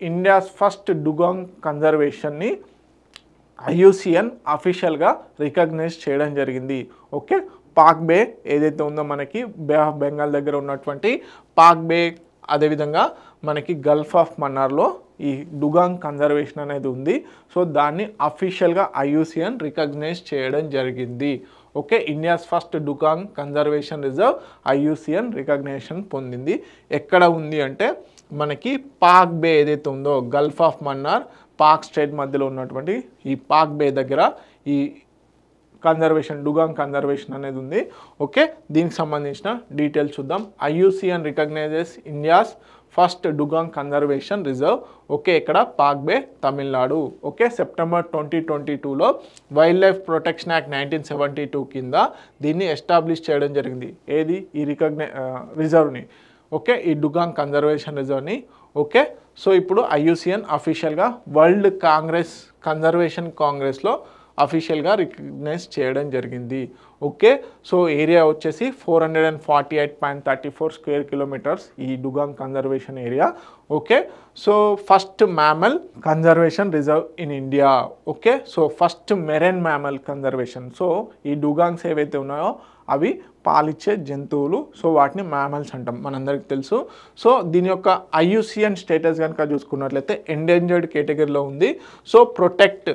India's first dugong కన్జర్వేషన్ని IUCN అఫీషియల్గా recognise చేయడం జరిగింది. ఓకే, పాక్ బే ఏదైతే ఉందో మనకి బే ఆఫ్ బెంగాల్ దగ్గర ఉన్నటువంటి పాక్ బే, అదేవిధంగా మనకి గల్ఫ్ ఆఫ్ మన్నార్లో ఈ డుగాంగ్ కన్జర్వేషన్ అనేది ఉంది. సో దాన్ని అఫీషియల్గా ఐయుసిఎన్ రికగ్నైజ్ చేయడం జరిగింది. Okay, India's first dugong conservation reserve IUCN recognition పొందింది. ఎక్కడ ఉంది అంటే మనకి పాక్ బే ఏదైతే ఉందో Gulf of Mannar Pak state మధ్యలో ఉన్నటువంటి ఈ పాక్ బే దగ్గర ఈ కన్జర్వేషన్ డుగాంగ్ కన్జర్వేషన్ అనేది ఉంది. ఓకే, దీనికి సంబంధించిన డీటెయిల్స్ చూద్దాం. IUCN recognizes India's first dugong conservation reserve. Okay, ఇక్కడ Palk Bay, Tamil Nadu. Okay, September 2022లో వైల్డ్ లైఫ్ ప్రొటెక్షన్ యాక్ట్ 1972 కింద దీన్ని ఎస్టాబ్లిష్ చేయడం జరిగింది. ఏది ఈ రిజర్వ్ని. ఓకే, ఈ డుగాంగ్ కన్జర్వేషన్ రిజర్వ్ని. ఓకే, సో ఇప్పుడు ఐయుసిఎన్ అఫీషియల్గా వరల్డ్ కాంగ్రెస్ కన్జర్వేషన్ కాంగ్రెస్లో అఫీషియల్గా రికగ్నైజ్ చేయడం జరిగింది. ఓకే, సో ఏరియా వచ్చేసి 448.34 స్క్వేర్ కిలోమీటర్స్ ఈ dugong conservation area. Okay, so first mammal conservation reserve in India. Okay, so first marine mammal conservation. So ఈ డుగాంగ్స్ ఏవైతే ఉన్నాయో అవి పాలిచ్చే జంతువులు. సో వాటిని మ్యామల్స్ అంటాం, మనందరికీ తెలుసు. సో దీని యొక్క ఐయుసిఎన్ స్టేటస్ కనుక చూసుకున్నట్లయితే ఎండేంజర్డ్ కేటగిరీలో ఉంది. So protect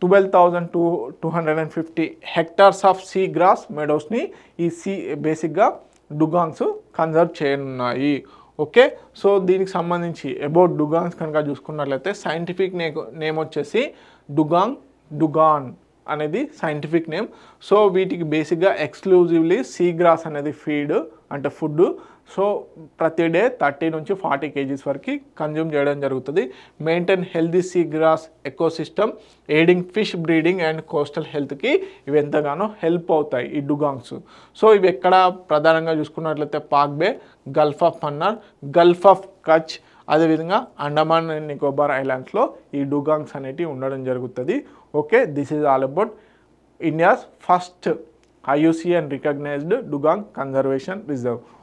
12,250 hectares of sea grass మెడోస్ని ఈ బేసిక్గా డుగాంగ్స్ కన్జర్వ్ చేయనున్నాయి. ఓకే, సో దీనికి సంబంధించి అబౌట్ డుగాంగ్స్ కనుక చూసుకున్నట్లయితే సైంటిఫిక్ నేమ్ వచ్చేసి డుగాన్ అనేది సైంటిఫిక్ నేమ్. సో వీటికి బేసిక్గా ఎక్స్క్లూజివ్లీ సీ గ్రాస్ అనేది ఫీడ్ అంటే ఫుడ్. సో ప్రతి డే 30 నుంచి 40 kgs వరకు కన్జ్యూమ్ చేయడం జరుగుతుంది. Maintain healthy sea grass ecosystem, aiding fish breeding and coastal హెల్త్కి ఇవి ఎంతగానో హెల్ప్ అవుతాయి ఈ డుగాంగ్స్. సో ఇవి ఎక్కడ ప్రధానంగా చూసుకున్నట్లయితే Palk Bay, Gulf of Mannar, Gulf of Kutch, అదేవిధంగా అండమాన్ అండ్ నికోబార్ ఐలాండ్స్లో ఈ డుగాంగ్స్ అనేటివి ఉండడం జరుగుతుంది. Okay, this is all about India's first IUCN recognised dugong conservation reserve.